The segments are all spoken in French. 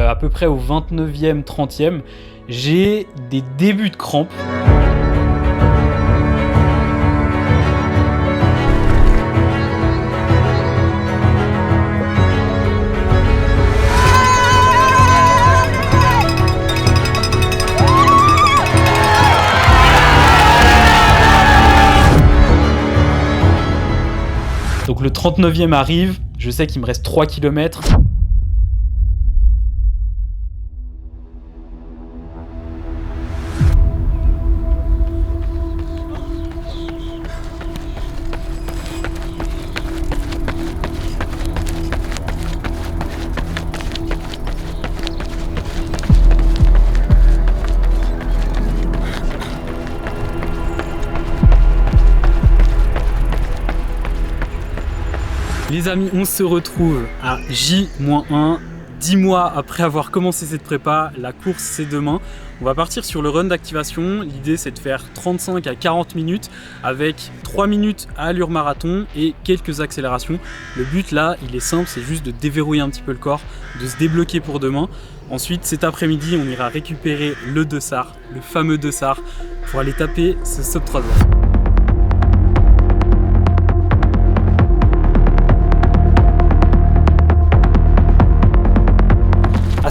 à peu près au 29e, 30e, j'ai des débuts de crampes. Donc le 39e arrive, je sais qu'il me reste 3 km. Les amis, on se retrouve à J-1, 10 mois après avoir commencé cette prépa. La course c'est demain. On va partir sur le run d'activation. L'idée c'est de faire 35 à 40 minutes avec 3 minutes à allure marathon et quelques accélérations. Le but là, il est simple, c'est juste de déverrouiller un petit peu le corps, de se débloquer pour demain. Ensuite, cet après-midi, on ira récupérer le dossard, le fameux dossard, pour aller taper ce sub 3 heures.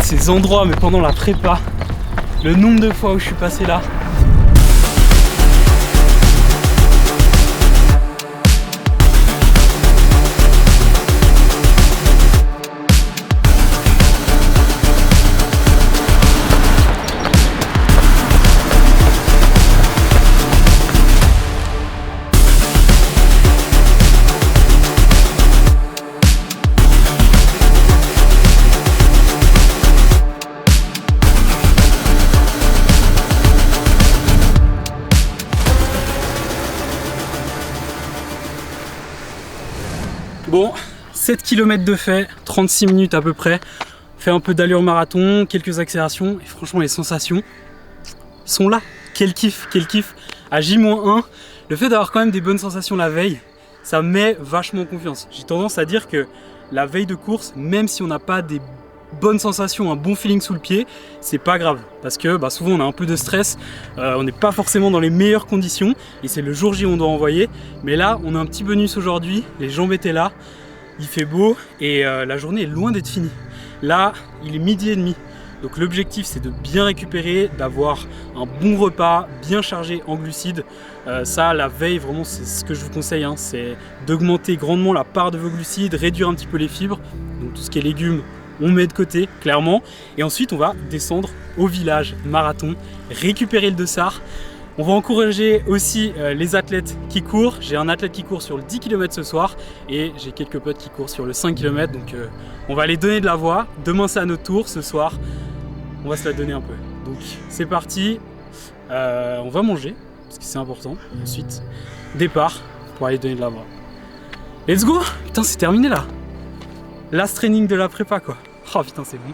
Ces endroits, mais pendant la prépa, le nombre de fois où je suis passé là. Bon, 7 km de fait, 36 minutes à peu près. Fait un peu d'allure marathon, quelques accélérations et franchement les sensations sont là. Quel kiff, quel kiff. À J-1, le fait d'avoir quand même des bonnes sensations la veille, ça met vachement en confiance. J'ai tendance à dire que la veille de course, même si on n'a pas des bonnes sensations, un bon feeling sous le pied, c'est pas grave parce que souvent on a un peu de stress, on n'est pas forcément dans les meilleures conditions et c'est le jour J on doit envoyer, mais là on a un petit bonus aujourd'hui, les jambes étaient là, il fait beau et la journée est loin d'être finie. Là il est 12h30, donc l'objectif c'est de bien récupérer, d'avoir un bon repas bien chargé en glucides. Ça la veille vraiment c'est ce que je vous conseille, hein, c'est d'augmenter grandement la part de vos glucides, réduire un petit peu les fibres, donc tout ce qui est légumes on met de côté, clairement. Et ensuite, on va descendre au village marathon, récupérer le dossard. On va encourager aussi les athlètes qui courent. J'ai un athlète qui court sur le 10 km ce soir et j'ai quelques potes qui courent sur le 5 km. Donc, on va les donner de la voix. Demain, c'est à notre tour. Ce soir, on va se la donner un peu. Donc, c'est parti. On va manger, parce que c'est important. Ensuite, départ pour aller donner de la voix. Let's go! Putain, c'est terminé là! Last training de la prépa quoi. Oh putain c'est bon.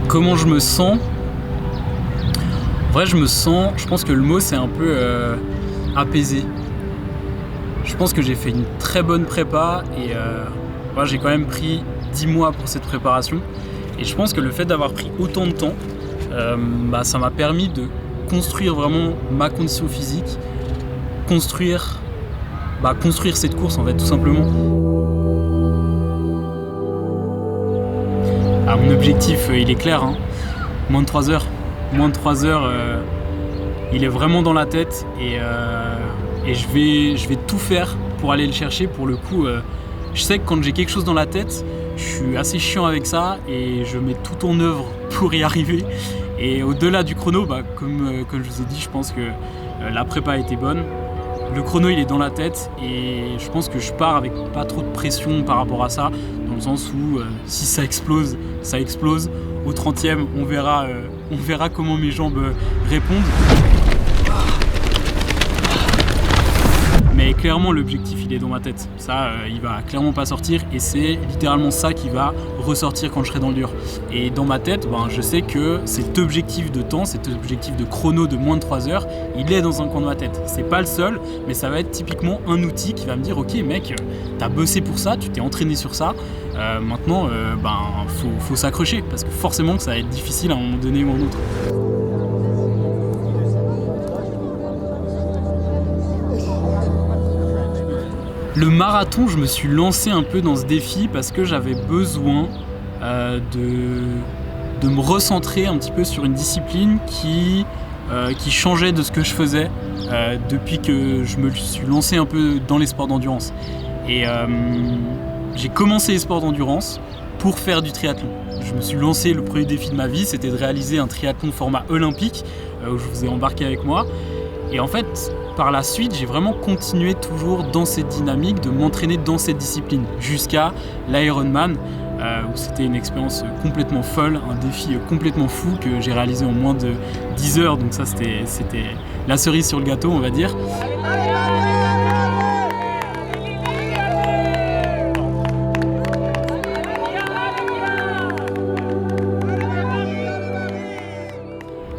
Comment je me sens? En vrai, je pense que le mot c'est un peu apaisé. Je pense que j'ai fait une très bonne prépa et j'ai quand même pris 10 mois pour cette préparation. Et je pense que le fait d'avoir pris autant de temps, ça m'a permis de construire vraiment ma condition physique, construire cette course en fait tout simplement. Ah, mon objectif il est clair, hein. Moins de 3 heures. Moins de 3 heures, il est vraiment dans la tête et je vais tout faire pour aller le chercher. Pour le coup, je sais que quand j'ai quelque chose dans la tête, je suis assez chiant avec ça et je mets tout en œuvre pour y arriver. Et au-delà du chrono, comme je vous ai dit, je pense que la prépa a été bonne. Le chrono il est dans la tête et je pense que je pars avec pas trop de pression par rapport à ça, dans le sens où si ça explose, ça explose. Au 30e, on verra comment mes jambes répondent. Mais clairement l'objectif il est dans ma tête, ça il va clairement pas sortir et c'est littéralement ça qui va ressortir quand je serai dans le dur. Et dans ma tête, je sais que cet objectif de temps, cet objectif de chrono de moins de 3 heures, il est dans un coin de ma tête. C'est pas le seul, mais ça va être typiquement un outil qui va me dire ok mec, t'as bossé pour ça, tu t'es entraîné sur ça, maintenant faut s'accrocher parce que forcément que ça va être difficile à un moment donné ou à un autre. Le marathon, je me suis lancé un peu dans ce défi parce que j'avais besoin de me recentrer un petit peu sur une discipline qui changeait de ce que je faisais depuis que je me suis lancé un peu dans les sports d'endurance. Et j'ai commencé les sports d'endurance pour faire du triathlon. Je me suis lancé, le premier défi de ma vie, c'était de réaliser un triathlon format olympique où je vous ai embarqué avec moi. Et en fait, par la suite, j'ai vraiment continué toujours dans cette dynamique de m'entraîner dans cette discipline jusqu'à l'Ironman où c'était une expérience complètement folle, un défi complètement fou que j'ai réalisé en moins de 10 heures. Donc ça, c'était la cerise sur le gâteau, on va dire.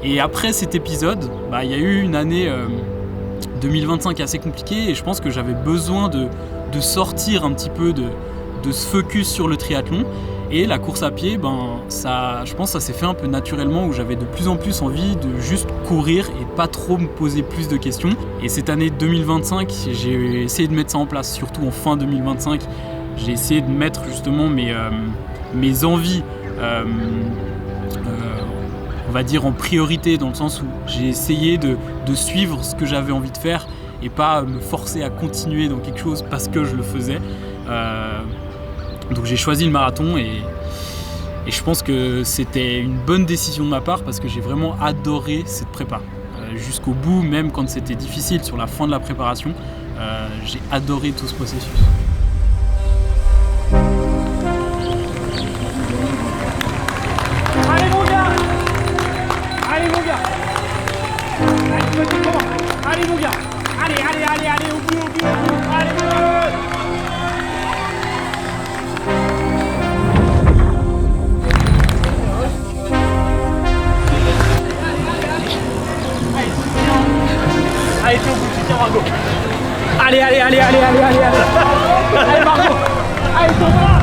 Et après cet épisode, il y a eu une année 2025 assez compliquée et je pense que j'avais besoin de sortir un petit peu de ce focus sur le triathlon. Et la course à pied, je pense que ça s'est fait un peu naturellement où j'avais de plus en plus envie de juste courir et pas trop me poser plus de questions. Et cette année 2025, j'ai essayé de mettre ça en place, surtout en fin 2025. J'ai essayé de mettre justement mes envies on va dire en priorité, dans le sens où j'ai essayé de suivre ce que j'avais envie de faire et pas me forcer à continuer dans quelque chose parce que je le faisais. Donc j'ai choisi le marathon et je pense que c'était une bonne décision de ma part parce que j'ai vraiment adoré cette prépa. Jusqu'au bout, même quand c'était difficile sur la fin de la préparation, j'ai adoré tout ce processus. Allez mon gars! Allez mon gars! Allez mon gars! Allez, au bout! Allez mon gars! Allez, t'es au bout, tu tiens Margot! Allez! Allez Margot! Allez, t'en vas!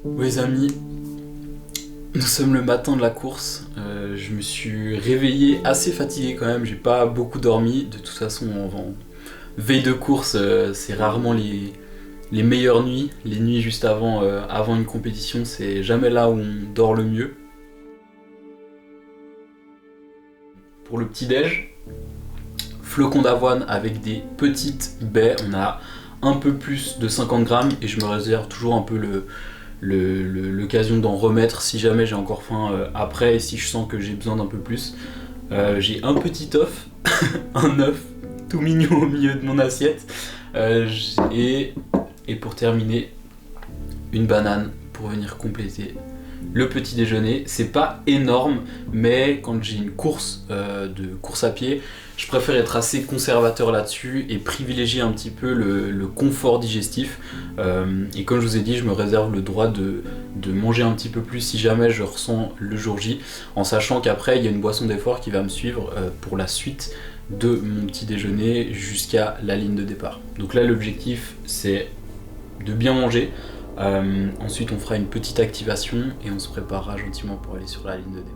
Oui les amis, nous sommes le matin de la course, je me suis réveillé assez fatigué quand même, j'ai pas beaucoup dormi, de toute façon en veille de course c'est rarement les meilleures nuits, les nuits juste avant une compétition c'est jamais là où on dort le mieux. Pour le petit déj, flocons d'avoine avec des petites baies, on a un peu plus de 50 grammes et je me réserve toujours un peu l'occasion d'en remettre si jamais j'ai encore faim après et si je sens que j'ai besoin d'un peu plus. J'ai un petit œuf un œuf tout mignon au milieu de mon assiette. Et pour terminer, une banane pour venir compléter le petit déjeuner. C'est pas énorme, mais quand j'ai une course à pied, je préfère être assez conservateur là-dessus et privilégier un petit peu le confort digestif. Et comme je vous ai dit, je me réserve le droit de manger un petit peu plus si jamais je ressens le jour J, en sachant qu'après il y a une boisson d'effort qui va me suivre pour la suite de mon petit déjeuner jusqu'à la ligne de départ. Donc là, l'objectif, c'est de bien manger. Ensuite, on fera une petite activation et on se préparera gentiment pour aller sur la ligne de départ.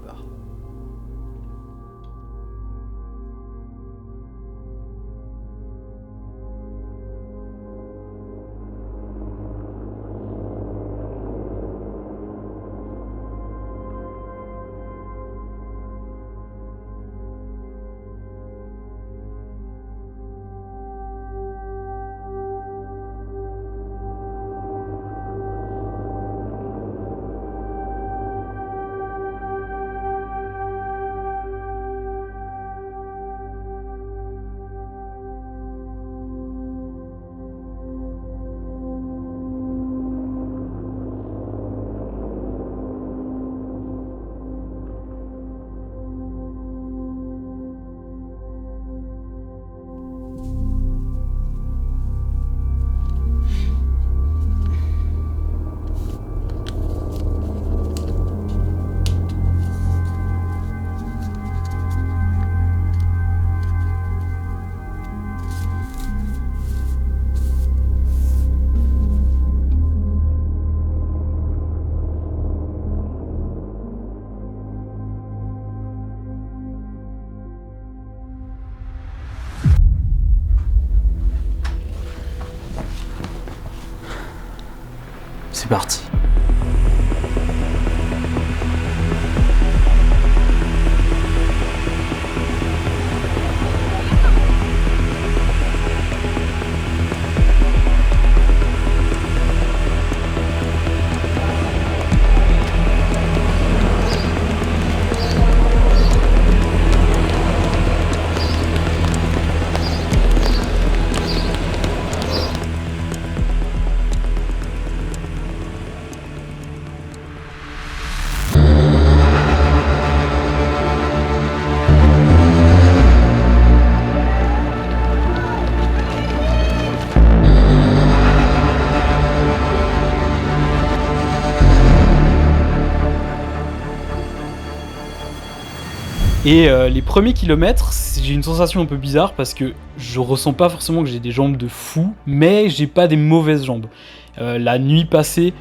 C'est parti. Et les premiers kilomètres, j'ai une sensation un peu bizarre parce que je ressens pas forcément que j'ai des jambes de fou, mais j'ai pas des mauvaises jambes. La nuit passée,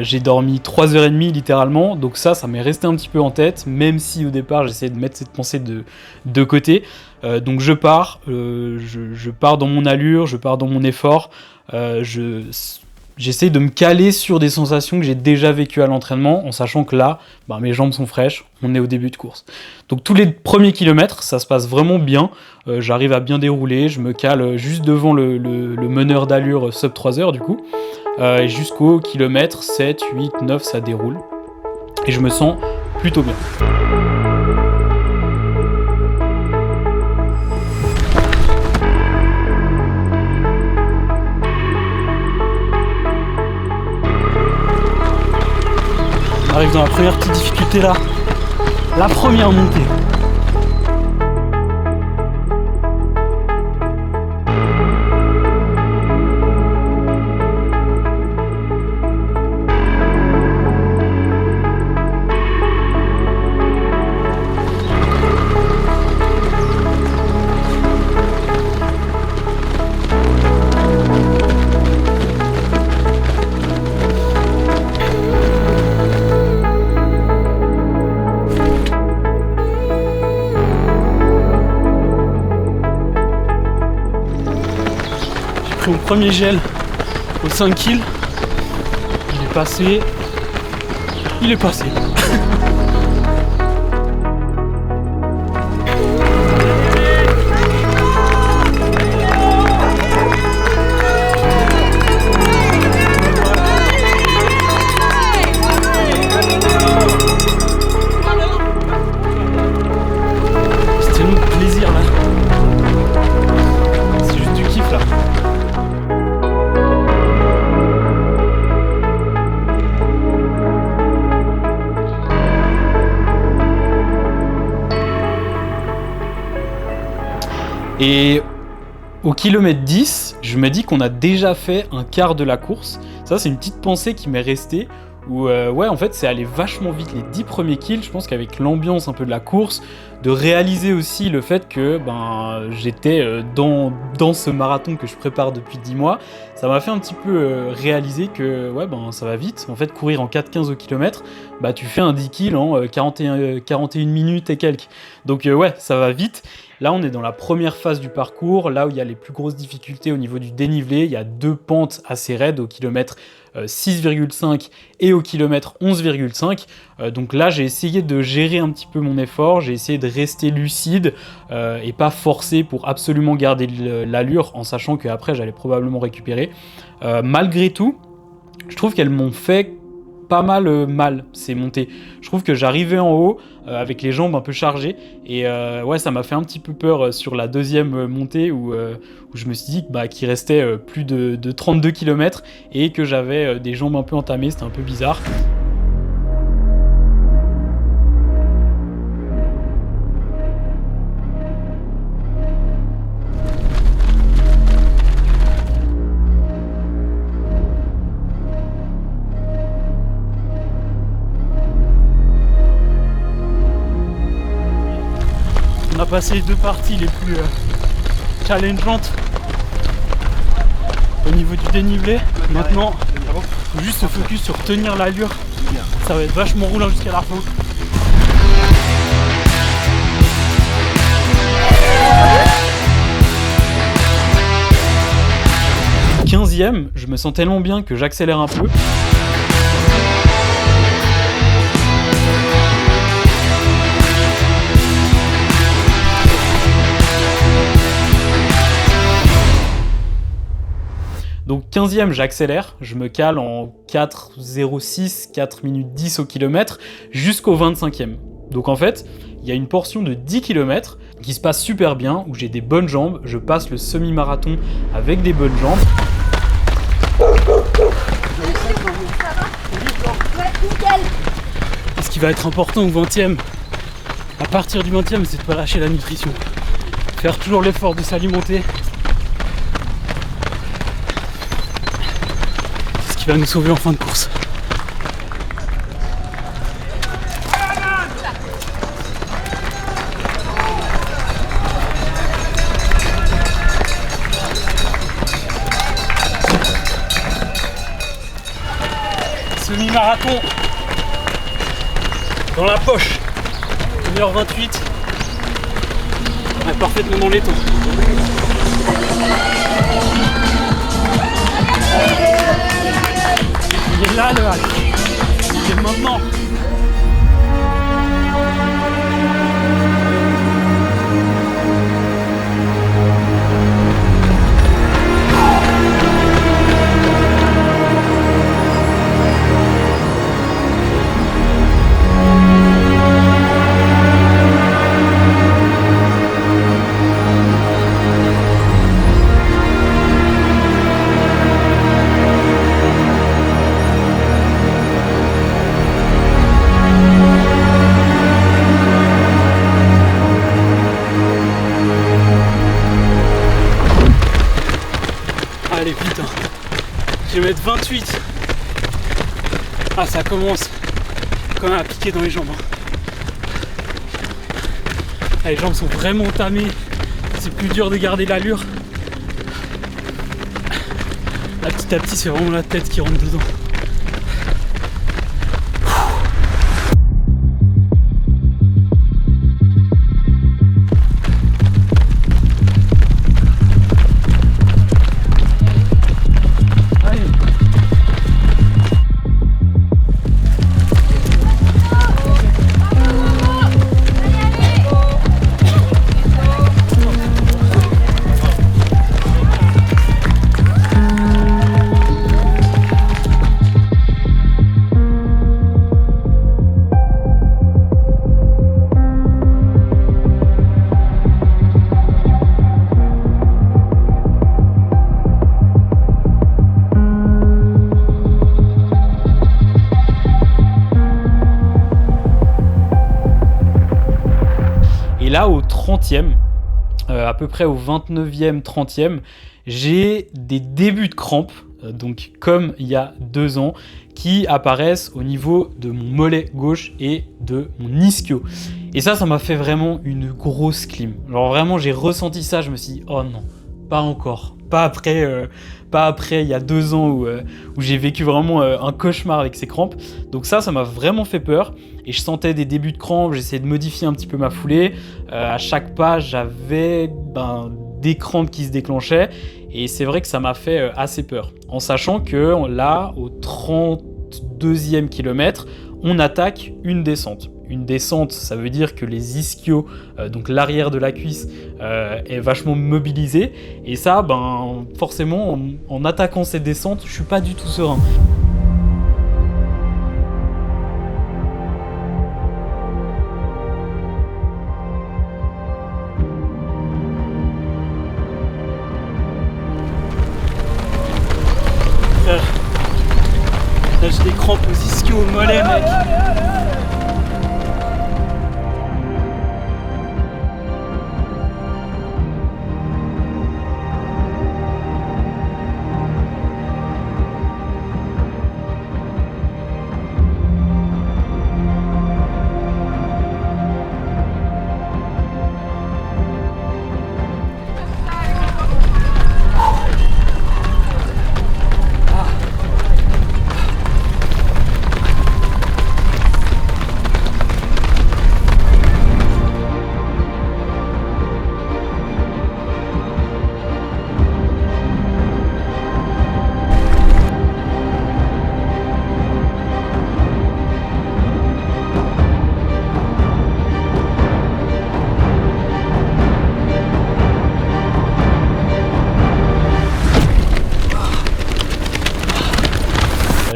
j'ai dormi 3h30 littéralement, donc ça m'est resté un petit peu en tête, même si au départ j'essayais de mettre cette pensée de côté. Donc je pars dans mon allure, je pars dans mon effort, j'essaie de me caler sur des sensations que j'ai déjà vécues à l'entraînement, en sachant que là, mes jambes sont fraîches, on est au début de course. Donc tous les premiers kilomètres, ça se passe vraiment bien, j'arrive à bien dérouler, je me cale juste devant le meneur d'allure sub 3 heures du coup, et jusqu'au kilomètre 7, 8, 9, ça déroule, et je me sens plutôt bien. On arrive dans la première petite difficulté là, la première montée. Mon premier gel au 5 kills, il est passé. C'était tellement de plaisir là. Et au kilomètre 10, je me dis qu'on a déjà fait un quart de la course. Ça, c'est une petite pensée qui m'est restée. Où ouais, en fait, c'est allé vachement vite les 10 premiers kills. Je pense qu'avec l'ambiance un peu de la course, de réaliser aussi le fait que j'étais dans ce marathon que je prépare depuis 10 mois, ça m'a fait un petit peu réaliser que ouais, ça va vite. En fait, courir en 4,15 au kilomètre, tu fais un 10 kills en 41 minutes et quelques. Donc ouais, ça va vite. Là, on est dans la première phase du parcours, là où il y a les plus grosses difficultés au niveau du dénivelé. Il y a 2 pentes assez raides au kilomètre 6,5 et au kilomètre 11,5. Donc là, j'ai essayé de gérer un petit peu mon effort, j'ai essayé de rester lucide et pas forcer pour absolument garder l'allure, en sachant qu'après, j'allais probablement récupérer. Malgré tout, je trouve qu'elles m'ont fait pas mal ces montées. Je trouve que j'arrivais en haut avec les jambes un peu chargées et ouais, ça m'a fait un petit peu peur sur la deuxième montée où je me suis dit qu'il restait plus de 32 km et que j'avais des jambes un peu entamées. C'était un peu bizarre. On a passé les 2 parties les plus challengeantes au niveau du dénivelé. Maintenant, il faut juste se focus sur tenir l'allure. Ça va être vachement roulant jusqu'à la fin. 15e, je me sens tellement bien que j'accélère un peu. Donc 15e, j'accélère, je me cale en 4,06, 4 minutes 10 au kilomètre jusqu'au 25e. Donc en fait, il y a une portion de 10 km qui se passe super bien, où j'ai des bonnes jambes, je passe le semi-marathon avec des bonnes jambes. Et ce qui va être important au 20e, à partir du 20e, c'est de ne pas lâcher la nutrition. Faire toujours l'effort de s'alimenter. Qui va nous sauver en fin de course. Semi-marathon dans la poche, 1h28, ouais, parfaitement dans les temps. Il est là le hack, il est maintenant. Allez, putain, je vais mettre 28. Ah, ça commence quand même à piquer dans les jambes. Ah, les jambes sont vraiment entamées, c'est plus dur de garder l'allure. Là, petit à petit, c'est vraiment la tête qui rentre dedans. Et là, au 30e, à peu près au 29e, 30e, j'ai des débuts de crampes, donc comme il y a 2 ans, qui apparaissent au niveau de mon mollet gauche et de mon ischio. Et ça m'a fait vraiment une grosse clim. Genre vraiment, j'ai ressenti ça, je me suis dit, oh non, pas encore. Pas après il y a 2 ans où j'ai vécu vraiment un cauchemar avec ces crampes. Donc ça m'a vraiment fait peur. Et je sentais des débuts de crampes, j'essayais de modifier un petit peu ma foulée. À chaque pas, j'avais des crampes qui se déclenchaient. Et c'est vrai que ça m'a fait assez peur. En sachant que là, au 32e kilomètre, on attaque une descente. Une descente, ça veut dire que les ischios, donc l'arrière de la cuisse, est vachement mobilisé. Et ça, forcément, en attaquant cette descente, je suis pas du tout serein. Là, j'ai des crampes aux ischios, aux mollets, mec.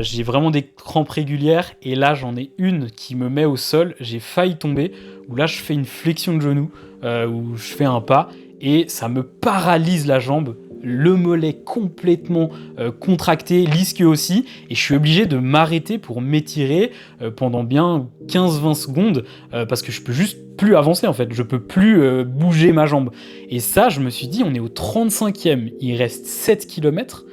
J'ai vraiment des crampes régulières et là j'en ai une qui me met au sol, j'ai failli tomber, où là je fais une flexion de genou, où je fais un pas et ça me paralyse la jambe, le mollet complètement contracté, l'ischio aussi, et je suis obligé de m'arrêter pour m'étirer pendant bien 15-20 secondes parce que je peux juste plus avancer en fait, je peux plus bouger ma jambe. Et ça, je me suis dit, on est au 35e, il reste 7 km.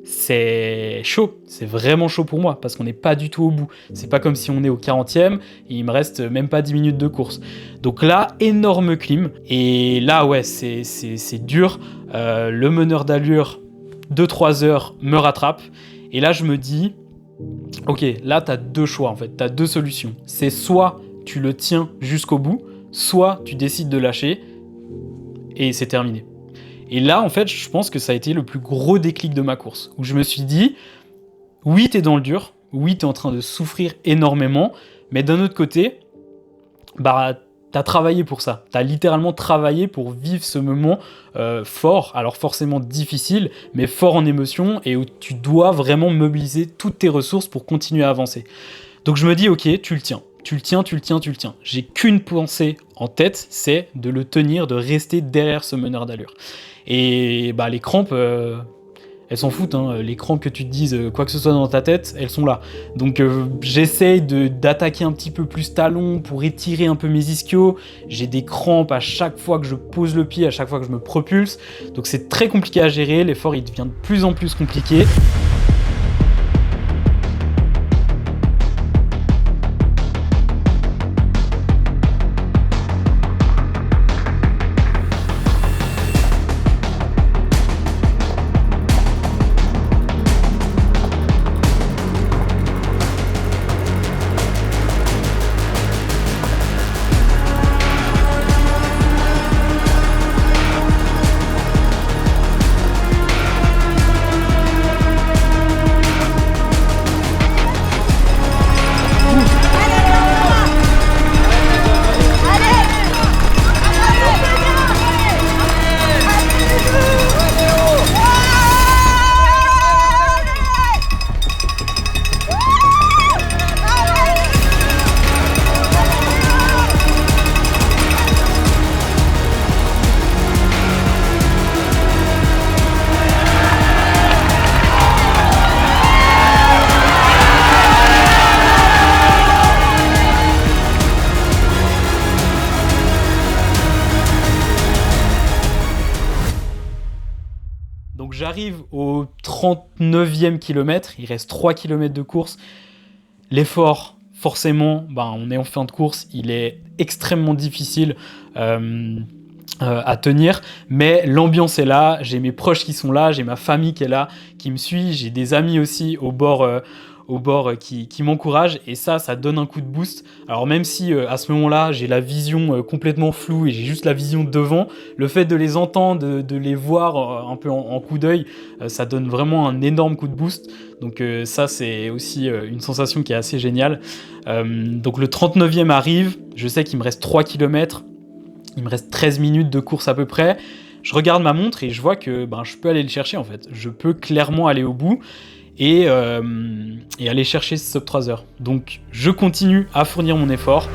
C'est chaud, c'est vraiment chaud pour moi parce qu'on n'est pas du tout au bout. C'est pas comme si on est au 40e et il me reste même pas 10 minutes de course. Donc là, énorme clim. Et là, ouais, c'est dur. Le meneur d'allure de 3 heures me rattrape. Et là, je me dis, ok, là, t'as 2 choix en fait, t'as 2 solutions. C'est soit tu le tiens jusqu'au bout, soit tu décides de lâcher et c'est terminé. Et là, en fait, je pense que ça a été le plus gros déclic de ma course, où je me suis dit, oui, t'es dans le dur, oui, t'es en train de souffrir énormément, mais d'un autre côté, t'as travaillé pour ça. T'as littéralement travaillé pour vivre ce moment fort, alors forcément difficile, mais fort en émotion, et où tu dois vraiment mobiliser toutes tes ressources pour continuer à avancer. Donc je me dis, ok, tu le tiens. Tu le tiens. J'ai qu'une pensée en tête, c'est de le tenir, de rester derrière ce meneur d'allure. Et les crampes, elles s'en foutent. Hein. Les crampes, que tu te dises quoi que ce soit dans ta tête, elles sont là. Donc j'essaye d'attaquer un petit peu plus talon pour étirer un peu mes ischios. J'ai des crampes à chaque fois que je pose le pied, à chaque fois que je me propulse. Donc c'est très compliqué à gérer. L'effort, il devient de plus en plus compliqué. Donc j'arrive au 39e kilomètre, il reste 3 km de course. L'effort, forcément, on est en fin de course, il est extrêmement difficile à tenir, mais l'ambiance est là, j'ai mes proches qui sont là, j'ai ma famille qui est là, qui me suit, j'ai des amis aussi au bord qui m'encouragent, et ça donne un coup de boost. Alors même si à ce moment-là j'ai la vision complètement floue et j'ai juste la vision devant, le fait de les entendre, de les voir un peu en coup d'œil, ça donne vraiment un énorme coup de boost. Donc ça c'est aussi une sensation qui est assez géniale. Donc le 39e arrive, je sais qu'il me reste 3 km, il me reste 13 minutes de course à peu près. Je regarde ma montre et je vois que je peux aller le chercher en fait. Je peux clairement aller au bout et aller chercher ce sub 3 heures. Donc je continue à fournir mon effort.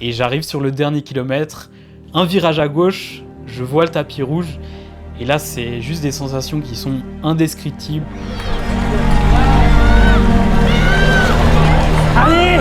Et j'arrive sur le dernier kilomètre, un virage à gauche, je vois le tapis rouge, et là c'est juste des sensations qui sont indescriptibles. Allez!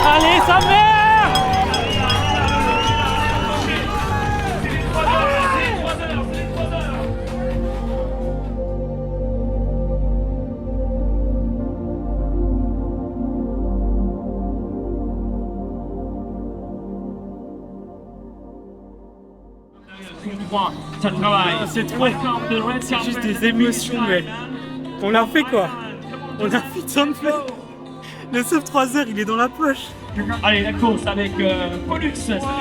Allez, sa mère! Ça travaille. C'est trop, c'est juste des émotions, mais on l'a fait quoi. On a putain de fait. Le sub 3 heures, il est dans la poche. Allez, la course avec Pollux.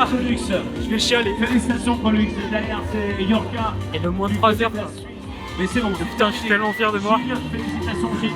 Pollux. Je vais chialer. Félicitations Pollux. Derrière c'est Yorka. Et le moins de 3 heures. Mais c'est bon. Putain, je suis tellement fier de moi. Félicitations Gilles.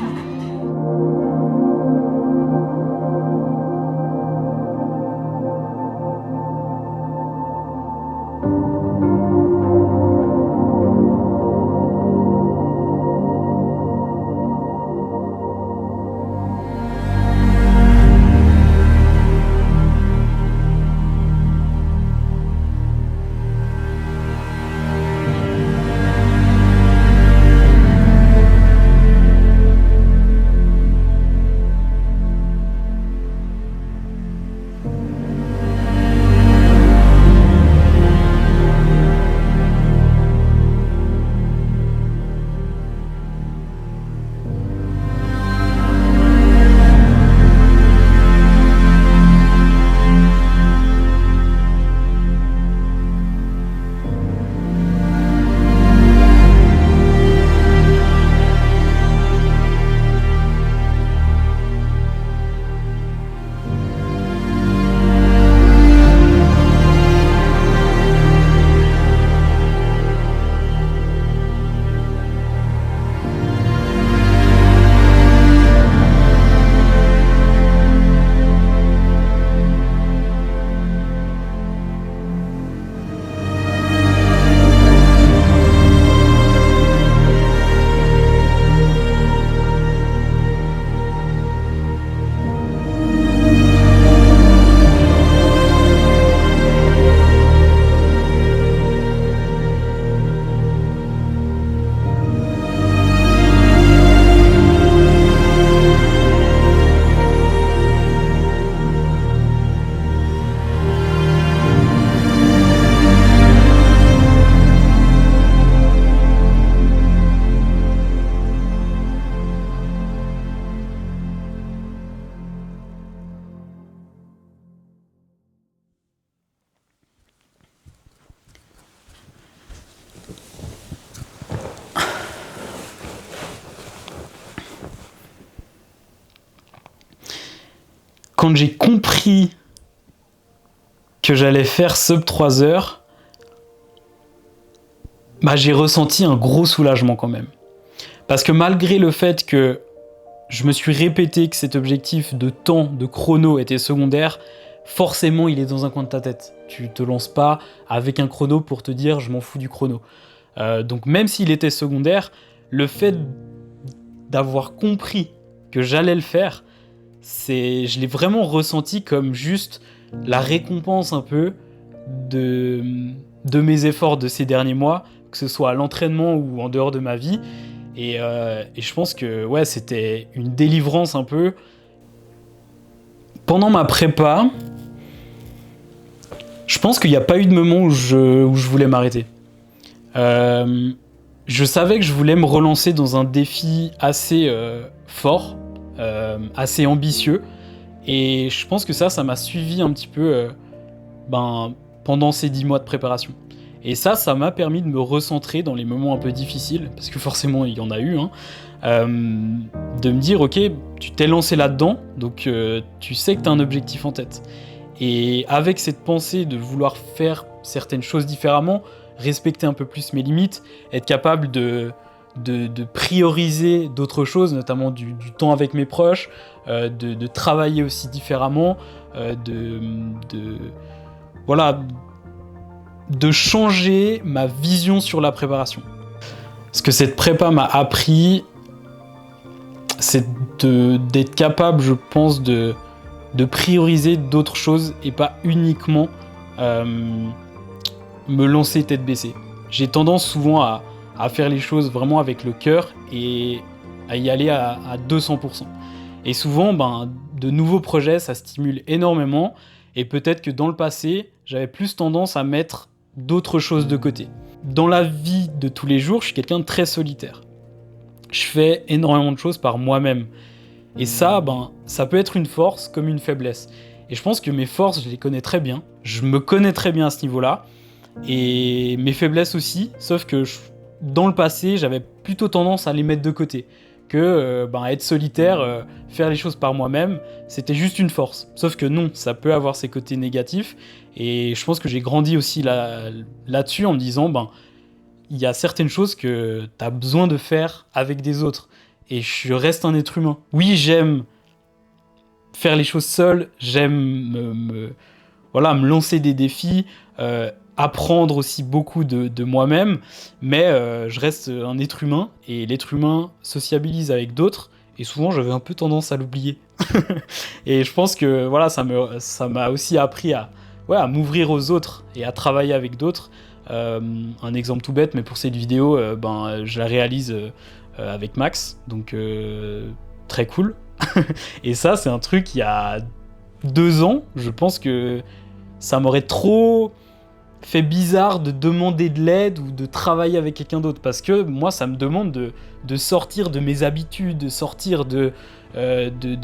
quand j'ai compris que j'allais faire sub 3 heures, bah, j'ai ressenti un gros soulagement quand même. Parce que malgré le fait que je me suis répété que cet objectif de temps, de chrono était secondaire, forcément il est dans un coin de ta tête. Tu te lances pas avec un chrono pour te dire je m'en fous du chrono. Donc même s'il était secondaire, le fait d'avoir compris que j'allais le faire, je l'ai vraiment ressenti comme juste la récompense un peu de mes efforts de ces derniers mois, que ce soit à l'entraînement ou en dehors de ma vie. Et je pense que ouais, c'était une délivrance un peu. Pendant ma prépa, je pense qu'il n'y a pas eu de moment où je voulais m'arrêter. Je savais que je voulais me relancer dans un défi assez fort, assez ambitieux. Et je pense que ça m'a suivi un petit peu pendant ces 10 mois de préparation. Et ça m'a permis de me recentrer dans les moments un peu difficiles, parce que forcément il y en a eu, de me dire ok, tu t'es lancé là-dedans, donc tu sais que tu as un objectif en tête. Et avec cette pensée de vouloir faire certaines choses différemment, respecter un peu plus mes limites, être capable de prioriser d'autres choses, notamment du temps avec mes proches, de travailler aussi différemment, de changer ma vision sur la préparation. Ce que cette prépa m'a appris, c'est d'être capable, je pense, de prioriser d'autres choses et pas uniquement me lancer tête baissée. J'ai tendance souvent à faire les choses vraiment avec le cœur et à y aller à 200%. Et souvent, de nouveaux projets, ça stimule énormément. Et peut-être que dans le passé, j'avais plus tendance à mettre d'autres choses de côté. Dans la vie de tous les jours, je suis quelqu'un de très solitaire. Je fais énormément de choses par moi-même. Et ça, ça peut être une force comme une faiblesse. Et je pense que mes forces, je les connais très bien. Je me connais très bien à ce niveau-là. Et mes faiblesses aussi. Sauf que dans le passé, j'avais plutôt tendance à les mettre de côté. Que être solitaire, faire les choses par moi-même, c'était juste une force. Sauf que non, ça peut avoir ses côtés négatifs. Et je pense que j'ai grandi aussi là-dessus en me disant, il y a certaines choses que tu as besoin de faire avec des autres. Et je reste un être humain. Oui, j'aime faire les choses seul, j'aime me lancer des défis, apprendre aussi beaucoup de moi-même, mais je reste un être humain, et l'être humain sociabilise avec d'autres, et souvent j'avais un peu tendance à l'oublier. Et je pense que ça m'a aussi appris à m'ouvrir aux autres et à travailler avec d'autres. Un exemple tout bête, mais pour cette vidéo, je la réalise avec Max, donc très cool. Et ça, c'est un truc, il y a 2 ans, je pense que ça m'aurait trop fait bizarre de demander de l'aide ou de travailler avec quelqu'un d'autre, parce que moi, ça me demande de sortir de mes habitudes, de sortir de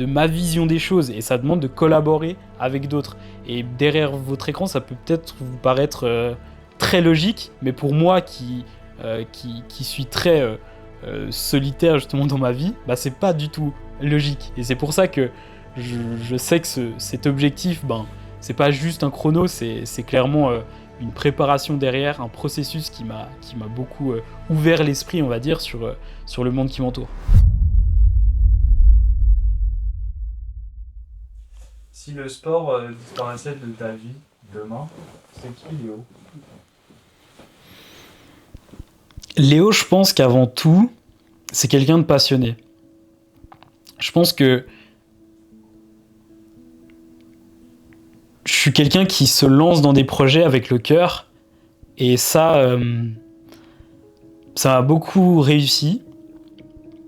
ma vision des choses, et ça demande de collaborer avec d'autres. Et derrière votre écran, ça peut peut-être vous paraître très logique, mais pour moi qui suis très solitaire justement dans ma vie, c'est pas du tout logique. Et c'est pour ça que je sais que cet objectif, c'est pas juste un chrono, c'est clairement une préparation derrière, un processus qui m'a beaucoup ouvert l'esprit, on va dire, sur le monde qui m'entoure. Si le sport disparaissait de ta vie demain, c'est qui Léo ? Léo, je pense qu'avant tout, c'est quelqu'un de passionné. Je pense que je suis quelqu'un qui se lance dans des projets avec le cœur, et ça m'a beaucoup réussi,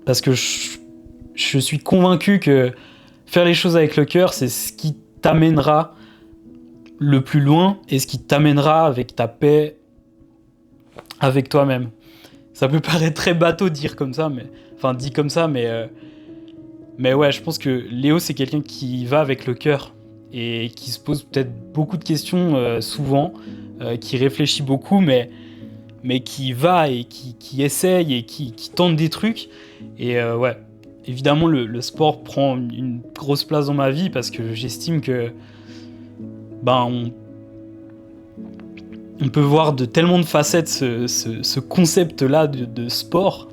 parce que je suis convaincu que faire les choses avec le cœur, c'est ce qui t'amènera le plus loin et ce qui t'amènera avec ta paix avec toi-même. Ça peut paraître très bateau de dire comme ça, mais ouais, je pense que Léo, c'est quelqu'un qui va avec le cœur et qui se pose peut-être beaucoup de questions souvent, qui réfléchit beaucoup, mais qui va et qui essaye et qui tente des trucs. Et ouais. évidemment, le sport prend une grosse place dans ma vie parce que j'estime que on peut voir de tellement de facettes ce concept-là de sport.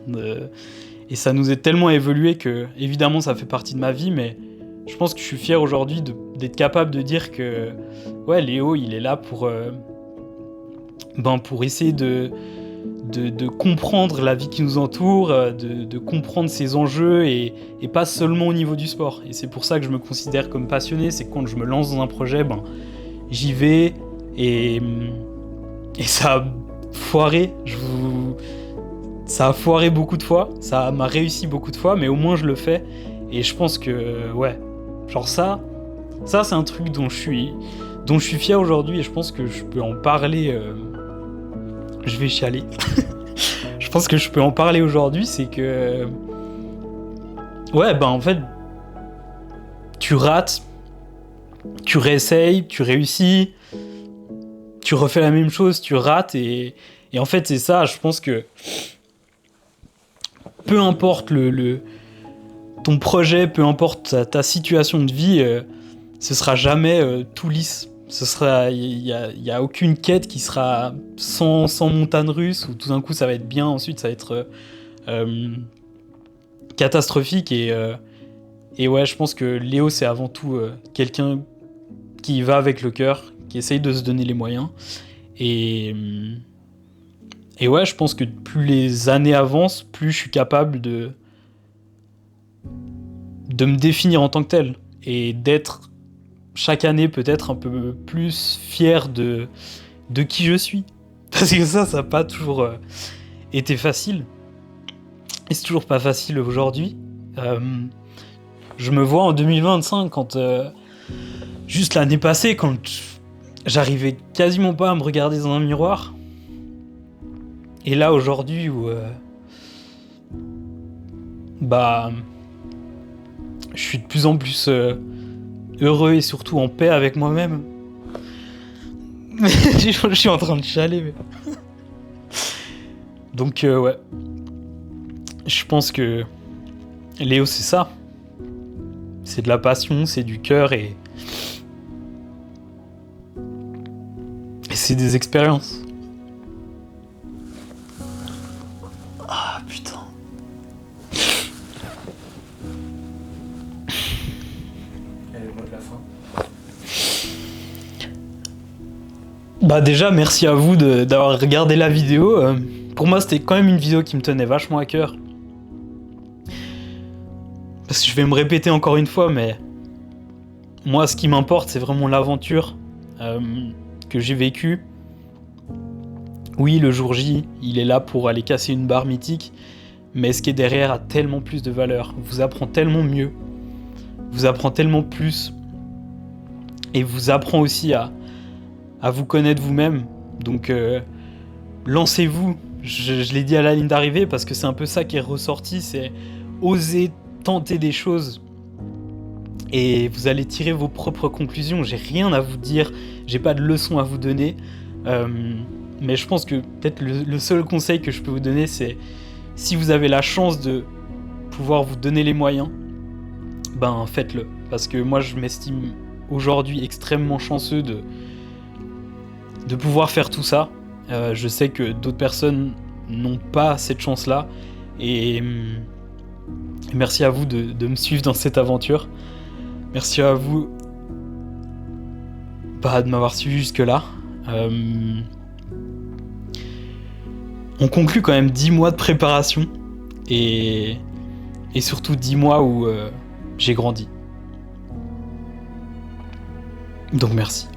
Et ça nous est tellement évolué que, évidemment, ça fait partie de ma vie, mais je pense que je suis fier aujourd'hui d'être capable de dire que ouais, Léo, il est là pour essayer de comprendre la vie qui nous entoure, de comprendre ses enjeux et pas seulement au niveau du sport. Et c'est pour ça que je me considère comme passionné, c'est que quand je me lance dans un projet, j'y vais et ça a foiré. Ça a foiré beaucoup de fois, ça m'a réussi beaucoup de fois, mais au moins je le fais. Et je pense que, ouais, genre ça c'est un truc dont je suis fier aujourd'hui et je pense que je peux en parler. Je vais chialer. Je pense que je peux en parler aujourd'hui, c'est que... Ouais, en fait, tu rates, tu réessayes, tu réussis, tu refais la même chose, tu rates, et en fait, c'est ça, je pense que... Peu importe ton projet, peu importe ta situation de vie, ce sera jamais tout lisse. Il y a aucune quête qui sera sans montagne russe où tout d'un coup ça va être bien, ensuite ça va être catastrophique et ouais, je pense que Léo c'est avant tout quelqu'un qui va avec le cœur, qui essaye de se donner les moyens et ouais, je pense que plus les années avancent, plus je suis capable de me définir en tant que tel et d'être chaque année peut-être un peu plus fier de qui je suis. Parce que ça n'a pas toujours été facile. Et c'est toujours pas facile aujourd'hui. Je me vois en 2025 quand... juste l'année passée, quand j'arrivais quasiment pas à me regarder dans un miroir. Et là aujourd'hui où... je suis de plus en plus... heureux et surtout en paix avec moi-même. Je suis en train de chialer. Mais... Donc ouais. Je pense que Léo c'est ça. C'est de la passion, c'est du cœur et c'est des expériences. Ah putain. Déjà, merci à vous d'avoir regardé la vidéo. Pour moi, c'était quand même une vidéo qui me tenait vachement à cœur. Parce que je vais me répéter encore une fois, mais moi, ce qui m'importe, c'est vraiment l'aventure que j'ai vécue. Oui, le jour J, il est là pour aller casser une barre mythique, mais ce qui est derrière a tellement plus de valeur, vous apprend tellement mieux, vous apprend tellement plus, et vous apprend aussi à vous connaître vous-même. Donc lancez-vous, je l'ai dit à la ligne d'arrivée parce que c'est un peu ça qui est ressorti, c'est oser tenter des choses et vous allez tirer vos propres conclusions. J'ai rien à vous dire, j'ai pas de leçon à vous donner, mais je pense que peut-être le seul conseil que je peux vous donner, c'est si vous avez la chance de pouvoir vous donner les moyens, faites-le, parce que moi je m'estime aujourd'hui extrêmement chanceux de pouvoir faire tout ça. Je sais que d'autres personnes n'ont pas cette chance-là. Et merci à vous de me suivre dans cette aventure. Merci à vous de m'avoir suivi jusque-là. On conclut quand même 10 mois de préparation. Et surtout 10 mois où j'ai grandi. Donc merci.